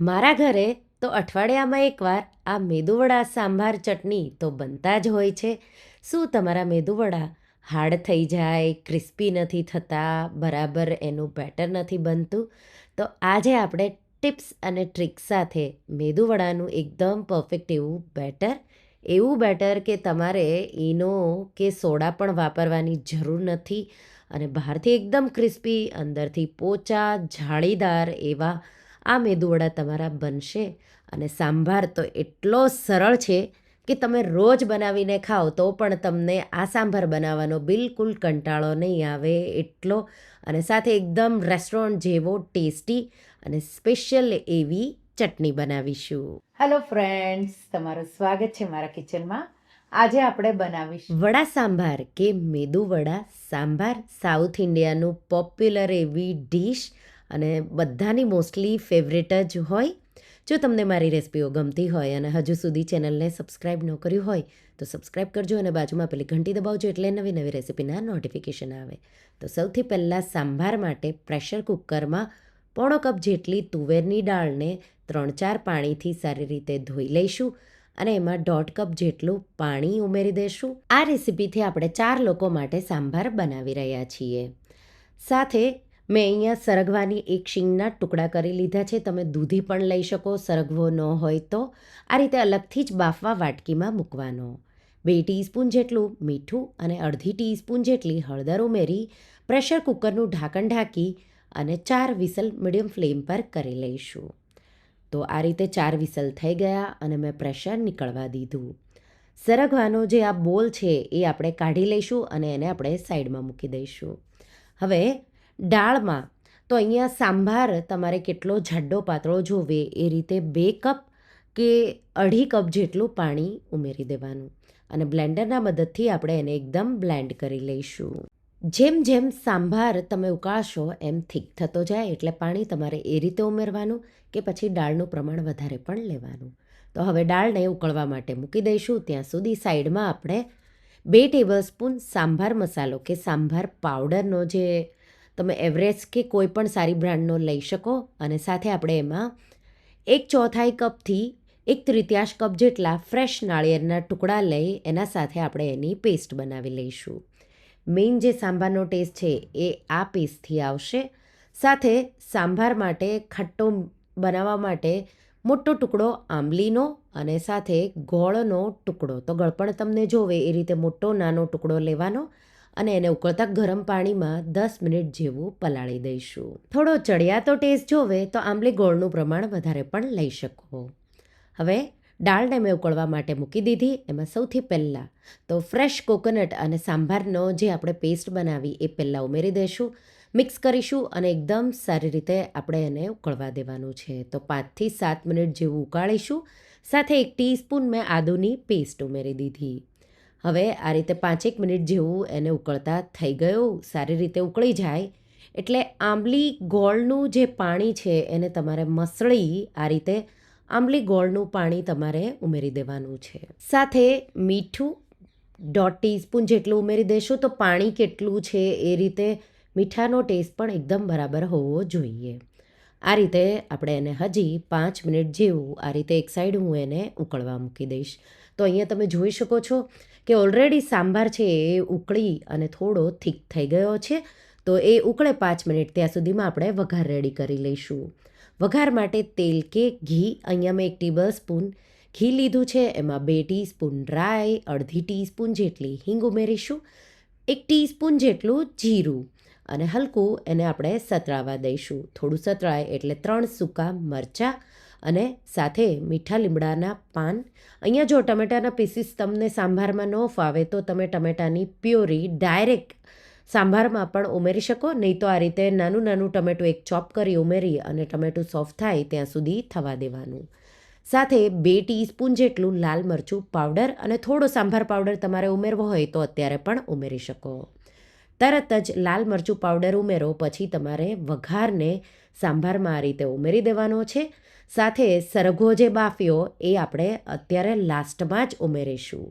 મારા ઘરે તો અઠવાડિયામાં એકવાર આ મેદુવડા સાંભાર ચટણી તો બનતા જ હોય છે. શું તમારા મેદુવડા હાર્ડ થઈ જાય, ક્રિસ્પી નથી થતા, બરાબર એનું બેટર નથી બનતું? તો આજે આપણે ટિપ્સ અને ટ્રિક્સ સાથે મેદુવડાનું એકદમ પરફેક્ટ એવું બેટર કે તમારે ઈનો કે સોડા પણ વાપરવાની જરૂર નથી અને બહારથી એકદમ ક્રિસ્પી, અંદરથી પોચા, જાળીદાર એવા આ મેદુવડા તમારા બનશે. અને સાંભાર તો એટલો સરળ છે કે તમે રોજ બનાવીને ખાઓ તો પણ તમને આ સાંભાર બનાવવાનો બિલકુલ કંટાળો નહીં આવે એટલો, અને સાથે એકદમ રેસ્ટોરન્ટ જેવો ટેસ્ટી અને સ્પેશિયલ એવી ચટણી બનાવીશું. હેલો ફ્રેન્ડ્સ, તમારું સ્વાગત છે મારા કિચનમાં. આજે આપણે બનાવીશું વડા સાંભાર કે મેદુવડા સાંભાર સાઉથ ઇન્ડિયાનું પોપ્યુલર એવી ડીશ અને બધાની મોસ્ટલી ફેવરેટ જ હોય. જો તમને મારી રેસિપીઓ ગમતી હોય અને હજુ સુધી ચેનલને સબસ્ક્રાઈબ ન કર્યું હોય તો સબસ્ક્રાઈબ કરજો અને બાજુમાં પેલી ઘંટી દબાવજો એટલે નવી નવી રેસિપીના નોટિફિકેશન આવે. તો સૌથી પહેલાં સાંભાર માટે પ્રેશર કુકરમાં 1/4 કપ જેટલી તુવેરની દાળને 3-4 પાણીથી સારી રીતે ધોઈ લઈશું અને એમાં 1/2 કપ જેટલું પાણી ઉમેરી દઈશું. આ રેસિપીથી આપણે 4 લોકો માટે સાંભાર બનાવી રહ્યા છીએ. સાથે મેં અહીંયા સરગવાની એક શીંગના ટુકડા કરી લીધા છે. તમે દૂધી પણ લઈ શકો, સરગવો ન હોય તો. આ રીતે અલગથી જ બાફવા વાટકીમાં મૂકવાનો. 2 ટીસ્પૂન જેટલું મીઠું અને 1/2 ટીસ્પૂન જેટલી હળદર ઉમેરી પ્રેશર કુકરનું ઢાંકણ ઢાંકી અને 4 વિસલ મીડિયમ ફ્લેમ પર કરી લઈશું. તો આ રીતે 4 વિસલ થઈ ગયા અને મેં પ્રેશર નીકળવા દીધું. સરગવાનો જે આ બોલ છે એ આપણે કાઢી લઈશું અને એને આપણે સાઈડમાં મૂકી દઈશું. હવે દાળમાં તો અહીંયા સાંભાર તમારે કેટલો જાડો પાતળો જોવે એ રીતે 2 કપ કે 2.5 કપ જેટલું પાણી ઉમેરી દેવાનું અને બ્લેન્ડરના મદદથી આપણે એને એકદમ બ્લેન્ડ કરી લઈશું. જેમ જેમ સાંભાર તમે ઉકાળશો એમ થીક થતો જાય એટલે પાણી તમારે એ રીતે ઉમેરવાનું કે પછી દાળનું પ્રમાણ વધારે પણ લેવાનું. તો હવે દાળને ઉકળવા માટે મૂકી દઈશું. ત્યાં સુધી સાઈડમાં આપણે 2 ટેબલસ્પૂન સાંભાર મસાલો કે સાંભાર પાવડરનો જે તમે એવરેસ્ટ કે કોઈ પણ સારી બ્રાન્ડનો લઈ શકો, અને સાથે આપણે એમાં 1/4 કપથી 1/3 કપ જેટલા ફ્રેશ નાળિયેરના ટુકડા લઈ એના સાથે આપણે એની પેસ્ટ બનાવી લઈશું. મેઇન જે સાંભારનો ટેસ્ટ છે એ આ પેસ્ટથી આવશે. સાથે સાંભાર માટે ખટ્ટો બનાવવા માટે મોટો ટુકડો આંબલીનો અને સાથે ગોળનો ટુકડો, તો ગળપણ તમને જોવે એ રીતે મોટો નાનો ટુકડો લેવાનો અને એને ઉકળતા ગરમ પાણીમાં 10 મિનિટ જેવું પલાળી દઈશું. થોડો ચડિયાતો ટેસ્ટ જોવે તો આંબલી ગોળનું પ્રમાણ વધારે પણ લઈ શકો. હવે દાળને મેં ઉકળવા માટે મૂકી દીધી. એમાં સૌથી પહેલાં તો ફ્રેશ કોકોનટ અને સાંભારનો જે આપણે પેસ્ટ બનાવી એ પહેલાં ઉમેરી દઈશું. મિક્સ કરીશું અને એકદમ સારી રીતે આપણે એને ઉકળવા દેવાનું છે. તો 5થી 7 મિનિટ જેવું ઉકાળીશું. સાથે 1 ટીસ્પૂન મેં આદુની પેસ્ટ ઉમેરી દીધી. હવે આ રીતે 5-1 મિનિટ જેવું એને ઉકળતા થઈ ગયું. સારી રીતે ઉકળી જાય એટલે આંબલી ગોળનું જે પાણી છે એને તમારે મસળી આ રીતે આંબલી ગોળનું પાણી તમારે ઉમેરી દેવાનું છે. સાથે મીઠું 1/2 ટીસ્પૂન જેટલું ઉમેરી દઈશું. તો પાણી કેટલું છે એ રીતે મીઠાનો ટેસ્ટ પણ એકદમ બરાબર હોવો જોઈએ. આ રીતે આપણે એને હજી 5 મિનિટ જેવું આ રીતે એક સાઈડ હું એને ઉકળવા મૂકી દઈશ. તો અહીંયા તમે જોઈ શકો છો કે ઓલરેડી સાંભાર છે એ ઉકળી અને થોડો થીક થઈ ગયો છે. તો એ ઉકળે 5 મિનિટ ત્યાં સુધીમાં આપણે વઘાર રેડી કરી લઈશું. વઘાર માટે તેલ કે ઘી, અહીંયા મેં 1 ટેબલસ્પૂન ઘી લીધું છે. એમાં 2 ટીસ્પૂન રાઈ, 1/2 ટીસ્પૂન જેટલી હિંગ ઉમેરીશું, 1 ટીસ્પૂન જેટલું જીરું અને હલકું એને આપણે સતળાવા દઈશું. થોડું સતળાય એટલે 3 સૂકા મરચાં અને સાથે મીઠા લીમડાના પાન. અહીંયા જો ટમેટાના પીસીસ તમને સાંભારમાં ન ફાવે તો તમે ટમેટાની પ્યોરી ડાયરેક્ટ સાંભારમાં પણ ઉમેરી શકો, નહીં તો આ રીતે નાનું નાનું ટમેટું એક ચોપ કરી ઉમેરી અને ટમેટું સોફ્ટ થાય ત્યાં સુધી થવા દેવાનું. સાથે 2 ટીસ્પૂન જેટલું લાલ મરચું પાવડર અને થોડો સાંભાર પાવડર તમારે ઉમેરવો હોય તો અત્યારે પણ ઉમેરી શકો. તરત જ લાલ મરચું પાવડર ઉમેરો પછી તમારે વઘારને સાંભારમાં આ રીતે ઉમેરી દેવાનો છે. સાથે સરગવો જે બાફ્યો એ આપણે અત્યારે લાસ્ટમાં જ ઉમેરીશું.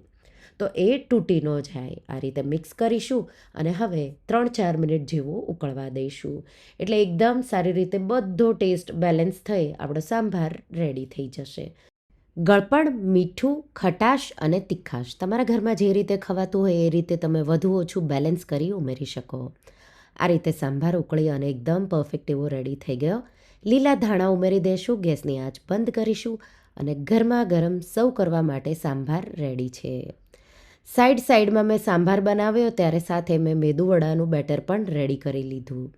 તો એ તૂટી ન જાય. આ રીતે મિક્સ કરીશું અને હવે 3-4 મિનિટ જેવું ઉકળવા દઈશું. એટલે એકદમ સારી રીતે બધો ટેસ્ટ બેલેન્સ થઈ આપણો સાંભાર રેડી થઈ જશે. ગળપણ, મીઠું, ખટાશ અને તીખાશ તમારા ઘરમાં જે રીતે ખવાતું હોય એ રીતે તમે વધુ ઓછું બેલેન્સ કરી ઉમેરી શકો. આ રીતે સાંભાર ઉકળી અને એકદમ પરફેક્ટ એવો રેડી થઈ ગયો. લીલા ધાણા ઉમેરી દઈશું, ગેસની આંચ બંધ કરીશું અને ગરમા ગરમ સર્વ કરવા માટે સાંભાર રેડી છે. સાઈડમાં મેં સાંભાર બનાવ્યો ત્યારે સાથે મેં મેદુવડાનું બેટર પણ રેડી કરી લીધું.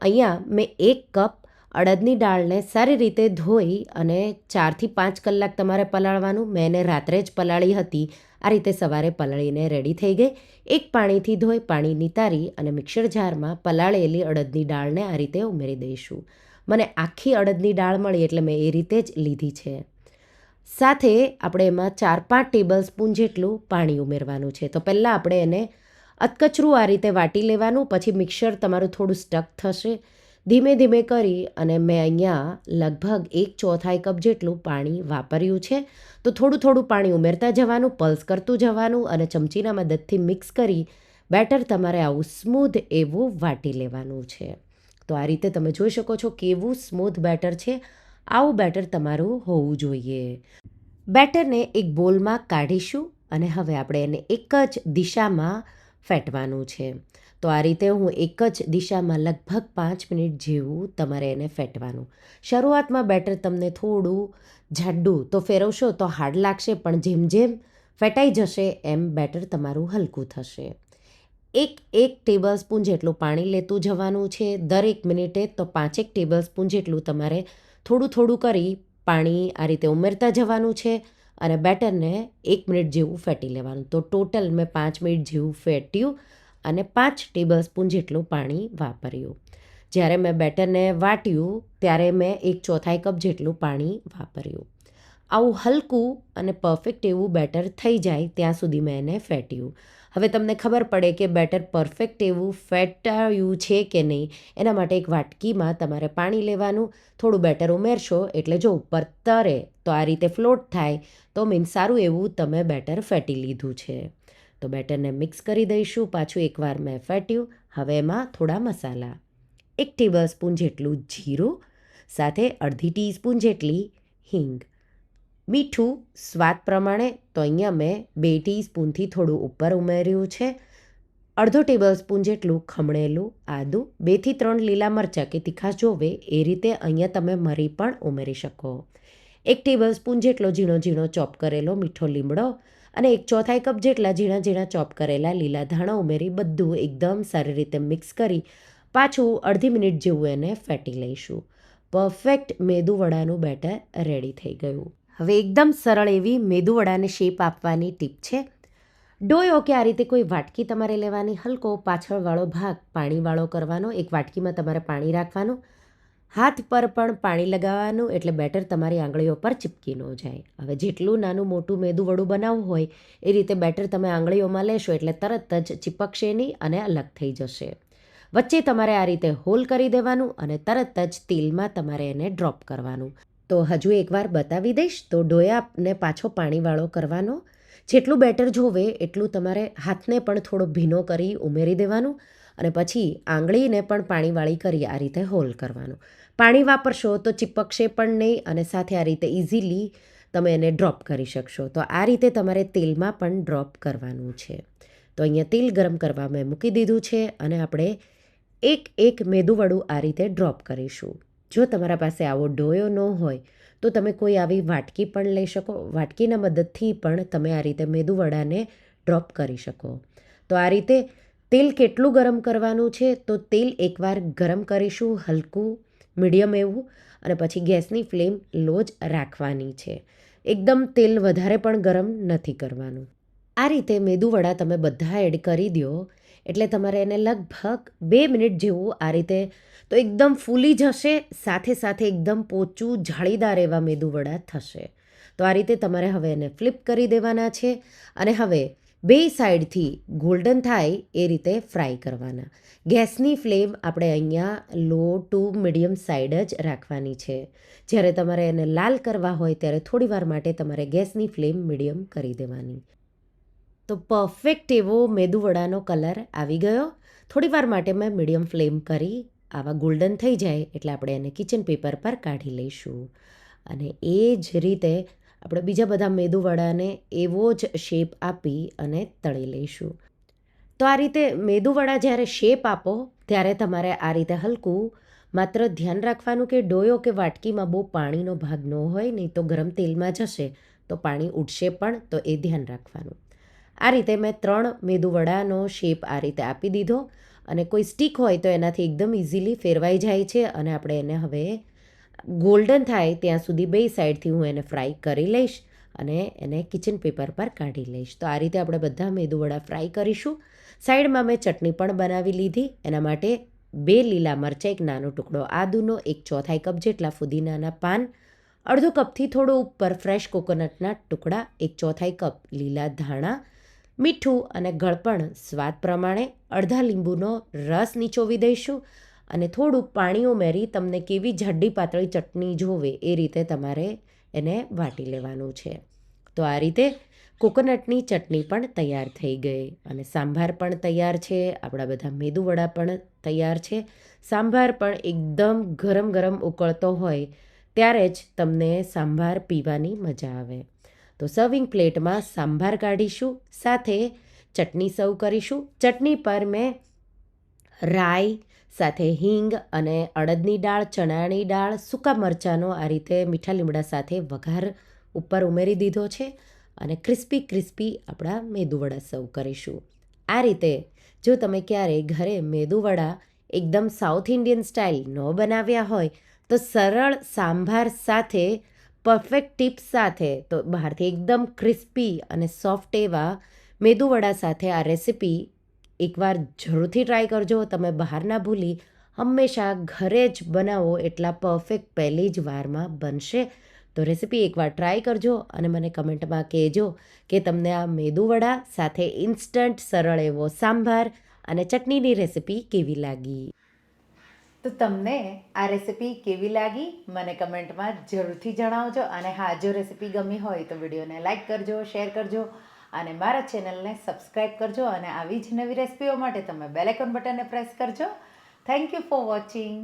અહીંયા મેં 1 કપ અડદની દાળને સારી રીતે ધોઈ અને 4થી 5 કલાક તમારે પલાળવાનું. મેં એને રાત્રે જ પલાળી હતી. આ રીતે સવારે પલાળીને રેડી થઈ ગઈ. એક પાણીથી ધોઈ પાણી નિતારી અને મિક્સર જારમાં પલાળેલી અડદની દાળને આ રીતે ઉમેરી દઈશું. મને આખી અડદની દાળ મળી એટલે મેં એ રીતે જ લીધી છે. સાથે આપણે એમાં 4-5 ટેબલ સ્પૂન જેટલું પાણી ઉમેરવાનું છે. તો પહેલાં આપણે એને અધકચરું આ રીતે વાટી લેવાનું, પછી મિક્સર તમારું થોડું સ્ટક થશે. ધીમે ધીમે કરી અને મેં અહીંયા લગભગ 1/4 કપ જેટલું પાણી વાપર્યું છે. તો થોડું પાણી ઉમેરતા જવાનું, પલ્સ કરતું જવાનું અને ચમચીના મદદથી મિક્સ કરી બેટર તમારે આવું સ્મૂધ એવું વાટી લેવાનું છે. તો આ રીતે તમે જોઈ શકો છો કેવું સ્મૂથ બેટર છે. આવું બેટર તમારું હોવું જોઈએ. બેટરને એક બોલમાં કાઢીશું અને હવે આપણે એને એક જ દિશામાં ફેટવાનું છે. તો આ રીતે હું એક જ દિશામાં લગભગ 5 મિનિટ જેવું તમારે એને ફેટવાનું. શરૂઆતમાં બેટર તમને થોડું જાડું તો ફેરવશો તો હાર્ડ લાગશે, પણ જેમ જેમ ફેટાઈ જશે એમ બેટર તમારું હલકું થશે. એક ટેબલ સ્પૂન જેટલું પાણી લેતું જવાનું છે દરેક મિનિટે. તો 5 ટેબલ સ્પૂન જેટલું તમારે થોડું કરી પાણી આ રીતે ઉમેરતા જવાનું છે અને બેટરને 1 મિનિટ જેવું ફેટી લેવાનું. તો ટોટલ મેં 5 મિનિટ જેવું ફેટ્યું અને 5 ટેબલ સ્પૂન જેટલું પાણી વાપર્યું. જ્યારે મેં બેટરને વાટ્યું ત્યારે મેં 1/4 કપ જેટલું પાણી વાપર્યું. આવું હલકું અને પરફેક્ટ એવું બેટર થઈ જાય ત્યાં સુધી મેં એને ફેટ્યું. હવે તમને ખબર પડે કે બેટર પરફેક્ટ એવું ફેટાયું છે કે નહીં, એના માટે એક વાટકીમાં તમારે પાણી લેવાનું. થોડું બેટર ઉમેરશો એટલે જો ઉપર તરે તો આ રીતે ફ્લોટ થાય તો મીન્સ સારું એવું તમે બેટર ફેટી લીધું છે. તો બેટરને મિક્સ કરી દઈશું. પાછું એકવાર મેં ફેટ્યું. હવે એમાં થોડા મસાલા, 1 ટેબલ સ્પૂન જેટલું જીરું, સાથે અડધી ટીસ્પૂન જેટલી હિંગ, મીઠું સ્વાદ પ્રમાણે. તો અહીંયા મેં 2 ટીસ્પૂનથી થોડું ઉપર ઉમેર્યું છે. અડધો ટેબલ સ્પૂન જેટલું ખમણેલું આદું, 2થી 3 લીલા મરચાં કે તીખાશ જોવે એ રીતે અહીંયા તમે મરી પણ ઉમેરી શકો. 1 ટેબલ સ્પૂન જેટલો ઝીણો ચોપ કરેલો મીઠો લીમડો અને 1/4 કપ જેટલા ઝીણા ચોપ કરેલા લીલા ધાણા ઉમેરી બધું એકદમ સારી રીતે મિક્સ કરી પાછું અડધી મિનિટ જેવું એને ફેટી લઈશું. પરફેક્ટ મેદુવડાનું બેટર રેડી થઈ ગયું. હવે એકદમ સરળ એવી મેદુવડાને શેપ આપવાની ટીપ છે. ડોયો કે આ રીતે કોઈ વાટકી તમારે લેવાની, હલકો પાછળવાળો ભાગ પાણીવાળો કરવાનો. એક વાટકીમાં તમારે પાણી રાખવાનું, હાથ પર પણ પાણી લગાવવાનું એટલે બેટર તમારી આંગળીઓ પર ચીપકી ન જાય. હવે જેટલું નાનું મોટું મેદુવડું બનાવવું હોય એ રીતે બેટર તમે આંગળીઓમાં લેશો એટલે તરત જ ચીપકશે નહીં અને અલગ થઈ જશે. વચ્ચે તમારે આ રીતે હોલ કરી દેવાનું અને તરત જ તેલમાં તમારે એને ડ્રોપ કરવાનું. તો હજુ એકવાર બતાવી દઈશ. તો ડોયાને પાછો પાણીવાળો કરવાનો. જેટલું બેટર જોવે એટલું તમારે હાથને પણ થોડો ભીનો કરી ઉમેરી દેવાનું અને પછી આંગળીને પણ પાણીવાળી કરી આ રીતે હોલ કરવાનું. પાણી વાપરશો તો ચીપકશે પણ નહીં અને સાથે આ રીતે ઇઝીલી તમે એને ડ્રોપ કરી શકશો. તો આ રીતે તમારે તેલમાં પણ ડ્રોપ કરવાનું છે. તો અહીંયા તેલ ગરમ કરવા મેં મૂકી દીધું છે અને આપણે એક મેદુવડું આ રીતે ડ્રોપ કરીશું. જો તમારા પાસે આવો ડોયો ન હોય તો તમે કોઈ આવી વાટકી પણ લઈ શકો. વાટકીના મદદથી પણ તમે આ રીતે મેદુવડાને ડ્રોપ કરી શકો. તો આ રીતે તેલ કેટલું ગરમ કરવાનું છે, તો તેલ એકવાર ગરમ કરીશું હલકું મીડિયમ એવું અને પછી ગેસની ફ્લેમ લો જ રાખવાની છે. એકદમ તેલ વધારે પણ ગરમ નથી કરવાનું. આ રીતે મેદુવડા તમે બધા એડ કરી દો એટલે તમારે એને લગભગ 2 મિનિટ જેવું આ રીતે તો એકદમ ફૂલી જશે, સાથે એકદમ પોચું જાળીદાર એવા મેદુવડા થશે. તો આ રીતે તમારે હવે એને ફ્લિપ કરી દેવાના છે અને હવે 2 સાઈડથી ગોલ્ડન થાય એ રીતે ફ્રાય કરવાના. ગેસની ફ્લેમ આપણે અહીંયા લો ટુ મીડિયમ સાઈડ જ રાખવાની છે. જ્યારે તમારે એને લાલ કરવા હોય ત્યારે થોડીવાર માટે તમારે ગેસની ફ્લેમ મીડિયમ કરી દેવાની. તો પરફેક્ટ એવો મેદુવડાનો કલર આવી ગયો. થોડી વાર માટે મેં મીડિયમ ફ્લેમ કરી આવા ગોલ્ડન થઈ જાય એટલે આપણે એને કિચન પેપર પર કાઢી લઈશું. અને એ જ રીતે આપણે બીજા બધા મેદુવડાને એવો જ શેપ આપી અને તળી લઈશું. તો આ રીતે મેદુવડા જ્યારે શેપ આપો ત્યારે તમારે આ રીતે હલકું માત્ર ધ્યાન રાખવાનું કે ડોયો કે વાટકીમાં બહુ પાણીનો ભાગ ન હોય, નહીં તો ગરમ તેલમાં જશે તો પાણી ઉડશે પણ, તો એ ધ્યાન રાખવાનું. આ રીતે મેં 3 મેદુવડાનો શેપ આ રીતે આપી દીધો અને કોઈ સ્ટીક હોય તો એનાથી એકદમ ઇઝીલી ફેરવાઈ જાય છે અને આપણે એને હવે ગોલ્ડન થાય ત્યાં સુધી બે સાઈડથી હું એને ફ્રાય કરી લઈશ અને એને કિચન પેપર પર કાઢી લઈશ. તો આ રીતે આપણે બધા મેદુવડા ફ્રાય કરીશું. સાઈડમાં મેં ચટણી પણ બનાવી લીધી. એના માટે 2 લીલા મરચાં, એક નાનો ટુકડો આદુનો, 1/4 કપ જેટલા ફુદીનાના પાન, અડધો કપથી થોડો ઉપર ફ્રેશ કોકોનટના ટુકડા, 1/4 કપ લીલા ધાણા, મીઠું અને ગળપણ સ્વાદ પ્રમાણે, અડધા લીંબુનો રસ નીચોવી દઈશું અને થોડુંક પાણી ઉમેરી તમને કેવી જાડી પાતળી ચટણી જોવે એ રીતે તમારે એને વાટી લેવાનું છે. તો આ રીતે કોકોનટની ચટણી પણ તૈયાર થઈ ગઈ અને સાંભાર પણ તૈયાર છે. આપણા બધા મેદુવડા પણ તૈયાર છે. સાંભાર પણ એકદમ ગરમ ગરમ ઉકળતો હોય ત્યારે જ તમને સાંભાર પીવાની મજા આવે. તો સર્વિંગ પ્લેટમાં સાંભાર કાઢીશું, સાથે ચટણી સર્વ કરીશું. ચટણી પર મેં રાઈ સાથે હિંગ અને અડદની દાળ, ચણાની દાળ, સૂકા મરચાંનો આ રીતે મીઠા લીમડા સાથે વઘાર ઉપર ઉમેરી દીધો છે અને ક્રિસ્પી આપણા મેદુવડા સર્વ કરીશું. આ રીતે જો તમે ક્યારેય ઘરે મેદુવડા એકદમ સાઉથ ઇન્ડિયન સ્ટાઇલ ન બનાવ્યા હોય તો સરળ સાંભાર સાથે પરફેક્ટ ટિપ્સ સાથે તો બહારથી એકદમ ક્રિસ્પી અને સોફ્ટ એવા મેદુવડા સાથે આ રેસિપી એકવાર જરૂરથી ટ્રાય કરજો. તમે બહાર ના ભૂલી હંમેશા ઘરે જ બનાવો એટલા પરફેક્ટ પહેલી જ વારમાં બનશે. તો રેસિપી એકવાર ટ્રાય કરજો અને મને કમેન્ટમાં કહેજો કે તમને આ મેદુવડા સાથે ઇન્સ્ટન્ટ સરળ એવો સાંભાર અને ચટણીની રેસિપી કેવી લાગી. તો તમને આ રેસિપી કેવી લાગી મને કમેન્ટમાં જરૂરથી જણાવજો. અને હા, જો રેસિપી ગમી હોય તો વિડીયોને લાઈક કરજો, શેર કરજો અને મારા ચેનલને સબસ્ક્રાઈબ કરજો. અને આવી જ નવી રેસિપીઓ માટે તમે બેલ આઇકોન બટનને પ્રેસ કરજો. Thank you for watching.